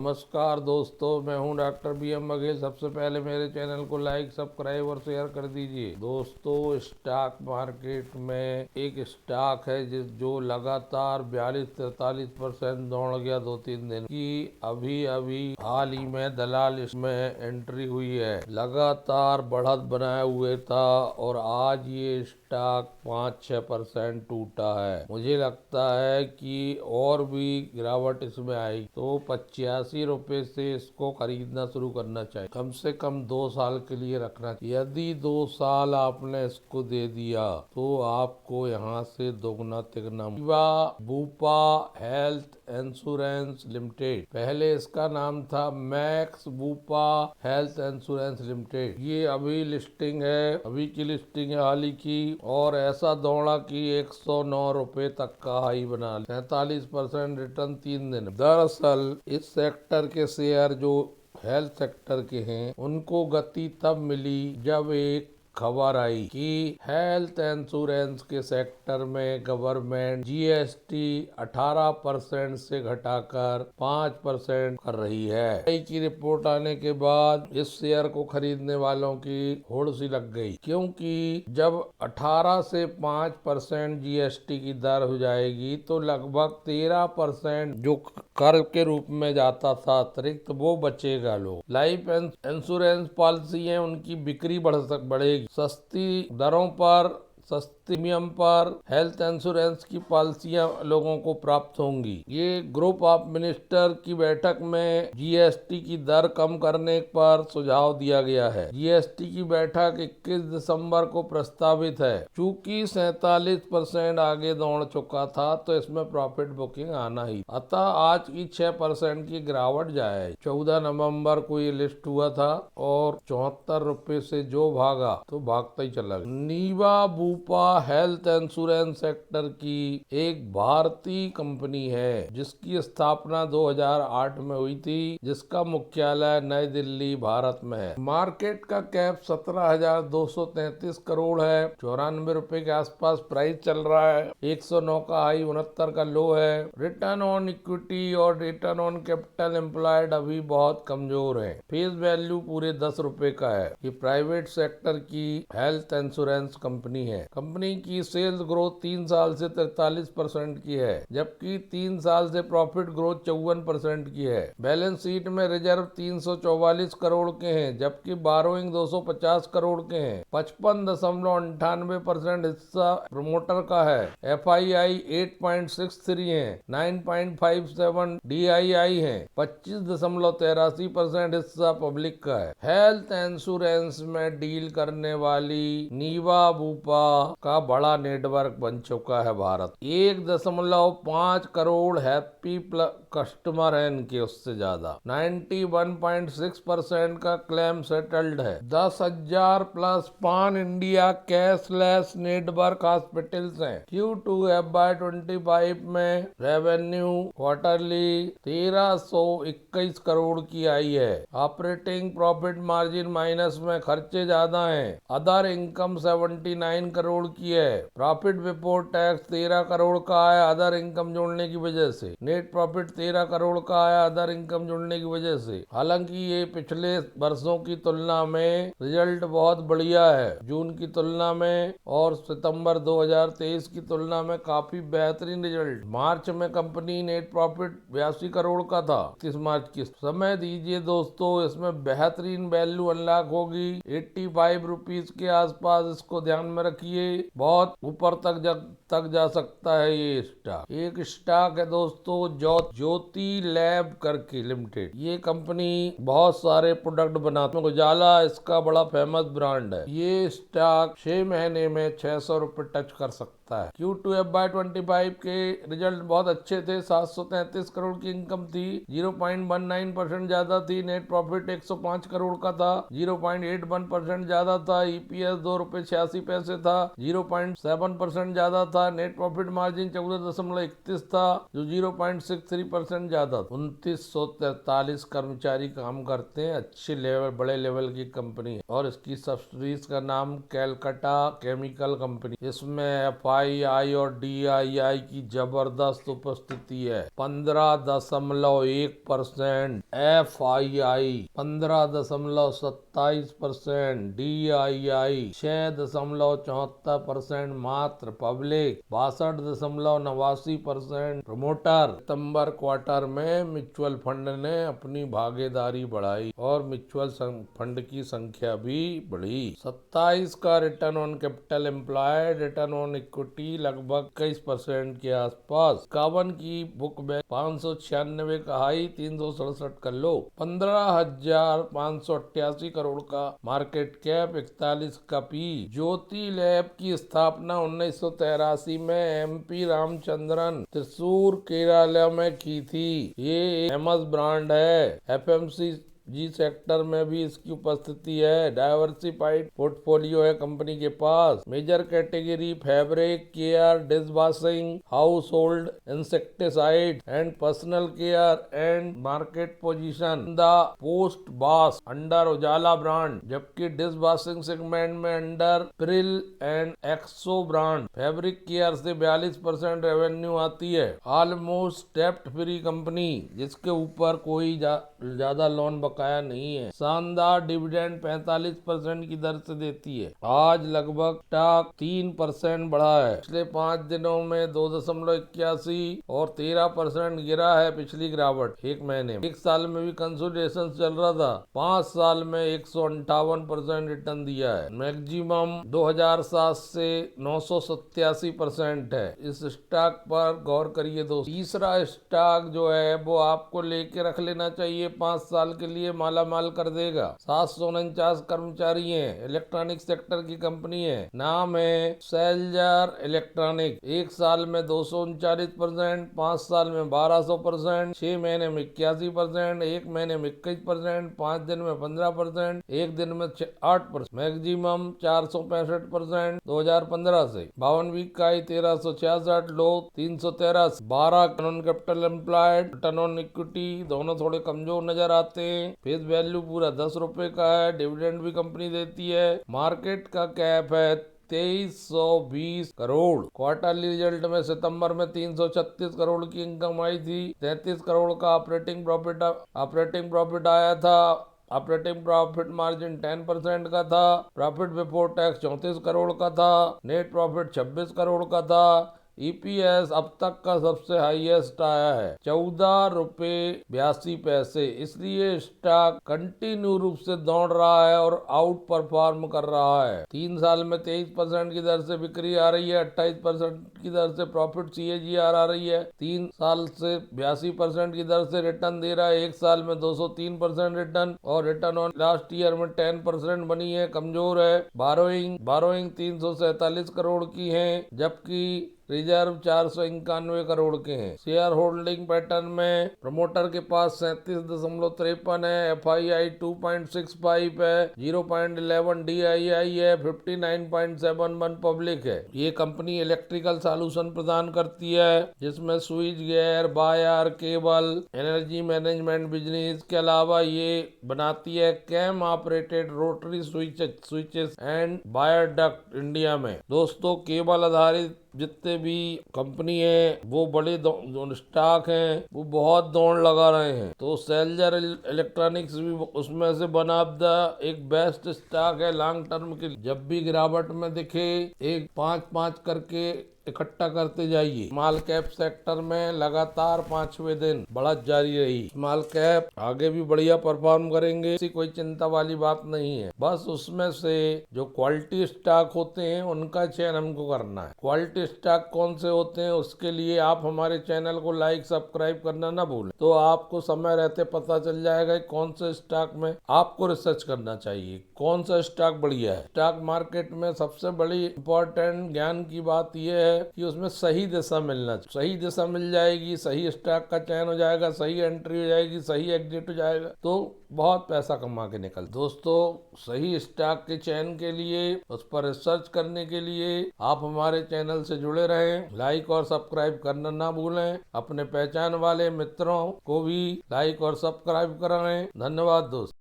नमस्कार दोस्तों, मैं हूं डॉक्टर बी.एम. बघेल। सबसे पहले मेरे चैनल को लाइक, सब्सक्राइब और शेयर कर दीजिए। दोस्तों, स्टॉक मार्केट में एक स्टॉक है जो लगातार 42-43% दौड़ गया 2-3 दिन की। अभी अभी हाल ही में दलाल इसमें एंट्री हुई है। लगातार बढ़त बनाए हुए था और आज ये स्टॉक 5-6% टूटा है। मुझे लगता है कि और भी गिरावट इसमें आई तो 85 रुपए से इसको खरीदना शुरू करना चाहिए। कम से कम 2 साल के लिए रखना चाहिए। यदि 2 साल आपने इसको दे दिया तो आपको यहाँ से दोगुना तिगुना। बूपा हेल्थ इंश्योरेंस लिमिटेड, पहले इसका नाम था max Bupa health insurance limited. ये अभी लिस्टिंग है, अभी की लिस्टिंग है हाल ही की, और ऐसा दौड़ा कि 109 रुपए तक का हाई बना, 47% रिटर्न 3 दिन। दरअसल इस सेक्टर के शेयर जो हेल्थ सेक्टर के हैं उनको गति तब मिली जब एक खबर आई कि हेल्थ इंश्योरेंस के सेक्टर में गवर्नमेंट जीएसटी 18% से घटाकर 5% कर रही है। की रिपोर्ट आने के बाद इस शेयर को खरीदने वालों की होड़ सी लग गई, क्योंकि जब 18 से 5% जीएसटी की दर हो जाएगी तो लगभग 13% जो कर के रूप में जाता था अतिरिक्त वो बचेगा। लोग लाइफ इंश्योरेंस पॉलिसी है, उनकी बिक्री बढ़ेगी। सस्ती दरों पर, सस्ती प्रीमियम पर हेल्थ इंश्योरेंस की पॉलिसियां लोगों को प्राप्त होंगी। ये ग्रुप ऑफ मिनिस्टर की बैठक में जीएसटी की दर कम करने पर सुझाव दिया गया है। जीएसटी की बैठक 21 दिसंबर को प्रस्तावित है। चूंकि 47% आगे दौड़ चुका था तो इसमें प्रॉफिट बुकिंग आना ही, अतः आज की 6% की गिरावट जाए। 14 नवंबर को ये लिस्ट हुआ था और 74 रुपए से जो भागा तो भागता ही चला गया। नीवा बूपा हेल्थ इंश्योरेंस सेक्टर की एक भारतीय कंपनी है जिसकी स्थापना 2008 में हुई थी, जिसका मुख्यालय नई दिल्ली भारत में है। मार्केट का कैप 17,233 करोड़ है। 94 रुपए के आसपास प्राइस चल रहा है। 109 का हाई, 69 का लो है। रिटर्न ऑन इक्विटी और रिटर्न ऑन कैपिटल एम्प्लॉयड अभी बहुत कमजोर है। फेस वैल्यू पूरे 10 रुपए का है। ये प्राइवेट सेक्टर की हेल्थ इंश्योरेंस कंपनी है। कंपनी की सेल्स ग्रोथ 3 साल से 43% की है, जबकि 3 साल से प्रॉफिट ग्रोथ 54% की है। बैलेंस शीट में रिजर्व 344 करोड़ के हैं, जबकि बारोइंग 250 करोड़ के हैं। 55.98% हिस्सा प्रमोटर का है। FII 8.63 है, 9.57 DII है, 25.83% हिस्सा पब्लिक का है। हेल्थ इंश्योरेंस में डील करने वाली नीवा बूपा का बड़ा नेटवर्क बन चुका है भारत। 1.5 करोड़ हैप्पी कस्टमर है इनके, उससे ज्यादा 91.6% का क्लेम सेटल्ड है। 10,000 प्लस पान इंडिया कैशलेस नेटवर्क हॉस्पिटल्स हैं। Q2 FY25 में रेवेन्यू क्वार्टरली 1321 करोड़ की आई है। ऑपरेटिंग प्रॉफिट मार्जिन माइनस में, खर्चे ज्यादा हैं। अदर इनकम 79 करोड़ की है। प्रॉफिट बिफोर टैक्स 13 करोड़ का है अदर इनकम जोड़ने की वजह से। नेट प्रॉफिट 13 करोड़ का है अदर इनकम जोड़ने की वजह से। हालांकि ये पिछले वर्षों की तुलना में रिजल्ट बहुत बढ़िया है। जून की तुलना में और सितंबर 2023 की तुलना में काफी बेहतरीन रिजल्ट। मार्च में कंपनी नेट प्रॉफिट 82 करोड़ का था। 30 मार्च की समय दीजिए दोस्तों, इसमें बेहतरीन वैल्यू अनलॉक होगी। 85 रुपीज के आसपास इसको ध्यान में रखिए। बहुत ऊपर तक जा सकता है ये स्टॉक। एक स्टॉक है दोस्तों ज्योति लैब करके लिमिटेड। ये कंपनी बहुत सारे प्रोडक्ट बनाते हैं। उजाला इसका बड़ा फेमस ब्रांड है। ये स्टॉक 6 महीने में 600 रुपए टच कर सकता है। Q2 FY25 के रिजल्ट बहुत अच्छे थे। 733 करोड़ की इनकम थी, 0.19% ज्यादा थी। नेट प्रॉफिट 105 करोड़ का था, 0.81% ज्यादा था। EPS 2 रुपए 86 पैसे था, 0.7% ज्यादा था। नेट प्रॉफिट मार्जिन 14.31 था, जो 0.63% ज्यादा। 2943 कर्मचारी काम करते हैं। अच्छे लेवल, बड़े लेवल की कंपनी है और इसकी सब्सिडीज का नाम कैलकाटा केमिकल कंपनी। इसमें FI FII और DII की जबरदस्त उपस्थिति है। 15.1%, FII 15.27%, DII 6.74%, मात्र पब्लिक 62.89%, प्रमोटर। सितंबर क्वार्टर में म्यूचुअल फंड ने अपनी भागीदारी बढ़ाई और म्यूचुअल फंड की संख्या भी बढ़ी। 27 का return on capital employed, return on equity लगभग 21% के आसपास। 51 की बुक वैल्यू, 596 का हाई, 367 का लो, 15,588 करोड़ का मार्केट कैप, 41 का पी। ज्योति लैब की स्थापना 1983 में MP रामचंद्रन त्रिशूर केरला में की थी। ये फेमस ब्रांड है। FMCG सेक्टर में भी इसकी उपस्थिति है। डाइवर्सिफाइड पोर्टफोलियो है कंपनी के पास। Major category fabric care, dish washing, household insecticide and personal care and market position the post boss under Ujala brand, जबकि डिश वॉशिंग सेगमेंट में under Pril and Exo brand. Fabric care से 42% revenue आती है। Almost डेप्ट free company, जिसके ऊपर कोई ज्यादा loan बकाया नहीं है। शानदार डिविडेंड 45% की दर से देती है। आज लगभग स्टॉक 3% बढ़ा है। पिछले 5 दिनों में 2.81 और 13% गिरा है। पिछली गिरावट एक महीने में। एक साल में भी कंसोलिडेशन चल रहा था। 5 साल में 158% रिटर्न दिया है। मैक्सिमम 2007 से 987% है। इस स्टॉक पर गौर करिए दोस्तों। तीसरा स्टॉक जो है वो आपको लेके रख लेना चाहिए, 5 साल के लिए माला माल कर देगा। 749 कर्मचारी हैं। इलेक्ट्रॉनिक सेक्टर की कंपनी है। नाम है सेल्जर इलेक्ट्रॉनिक। एक साल में 239%, 5 साल में 1200%, 6 महीने में 81%, 1 महीने में 21%, 5 दिन में 15%, 1 दिन में 8%, मैक्सिमम 465% 2015 से। 52 वीक का ही 1366, लो 313। 12 non capital employed, return on equity दोनों थोड़े कमजोर नजर आते हैं। फेस वैल्यू पूरा 10 रुपए का है। डिविडेंड भी कंपनी देती है। मार्केट का कैप है 2320 करोड़। क्वार्टरली रिजल्ट में सितंबर में 336 करोड़ की इनकम आई थी। 33 करोड़ का ऑपरेटिंग प्रॉफिट आया था। ऑपरेटिंग प्रॉफिट मार्जिन 10% का था। प्रॉफिट बिफोर टैक्स 34 करोड़ का था। नेट प्रॉफिट 26 करोड़ का था। EPS अब तक का सबसे हाईएस्ट आया है, 14.82 रुपए। इसलिए स्टॉक कंटिन्यू रूप से दौड़ रहा है और आउट परफॉर्म कर रहा है। 3 साल में 23% की दर से बिक्री आ रही है। 28% की दर से प्रॉफिट CAGR आ रही है। 3 साल से 82% की दर से रिटर्न दे रहा है। 1 साल में 203% रिटर्न, और रिटर्न ऑन लास्ट ईयर में 10% बनी है। कमजोर है। बारोइंग 347 करोड़ की है, जबकि रिजर्व 491 करोड़ के हैं। शेयर होल्डिंग पैटर्न में प्रमोटर के पास 37.53 है। FII 2.65 है। 0.11 DII है। 59.71 पब्लिक है। ये कंपनी इलेक्ट्रिकल सॉल्यूशन प्रदान करती है, जिसमें switch gear, wire, cable, energy management business के अलावा ये बनाती है cam operated rotary switches and wire duct India में। दोस्तों, केबल आधारित जितने भी कंपनी है वो बड़े स्टॉक हैं, वो बहुत दौड़ लगा रहे हैं। तो सेल्जर इलेक्ट्रॉनिक्स भी उसमें से वन ऑफ द एक बेस्ट स्टॉक है लॉन्ग टर्म के। जब भी गिरावट में दिखे, एक 5-5 करके इकट्ठा करते जाइए। स्मॉल कैप सेक्टर में लगातार 5वें दिन बढ़त जारी रही। स्मॉल कैप आगे भी बढ़िया परफॉर्म करेंगे, ऐसी कोई चिंता वाली बात नहीं है। बस उसमें से जो क्वालिटी स्टॉक होते हैं उनका चयन हमको करना है। क्वालिटी स्टॉक कौन से होते हैं, उसके लिए आप हमारे चैनल को लाइक सब्सक्राइब करना ना भूलें। तो आपको समय रहते पता चल जाएगा कौन से स्टॉक में आपको रिसर्च करना चाहिए, कौन सा स्टॉक बढ़िया है। स्टॉक मार्केट में सबसे बड़ी इंपॉर्टेंट ज्ञान की बात यह है कि उसमें सही दिशा मिलना चाहिए। सही दिशा मिल जाएगी, सही स्टॉक का चयन हो जाएगा, सही एंट्री हो जाएगी, सही एग्जिट हो जाएगा, तो बहुत पैसा कमा के निकल। दोस्तों, सही स्टॉक के चयन के लिए, उस पर रिसर्च करने के लिए आप हमारे चैनल से जुड़े रहें। लाइक और सब्सक्राइब करना ना भूलें। अपने पहचान वाले मित्रों को भी लाइक और सब्सक्राइब कराएं। धन्यवाद दोस्तों।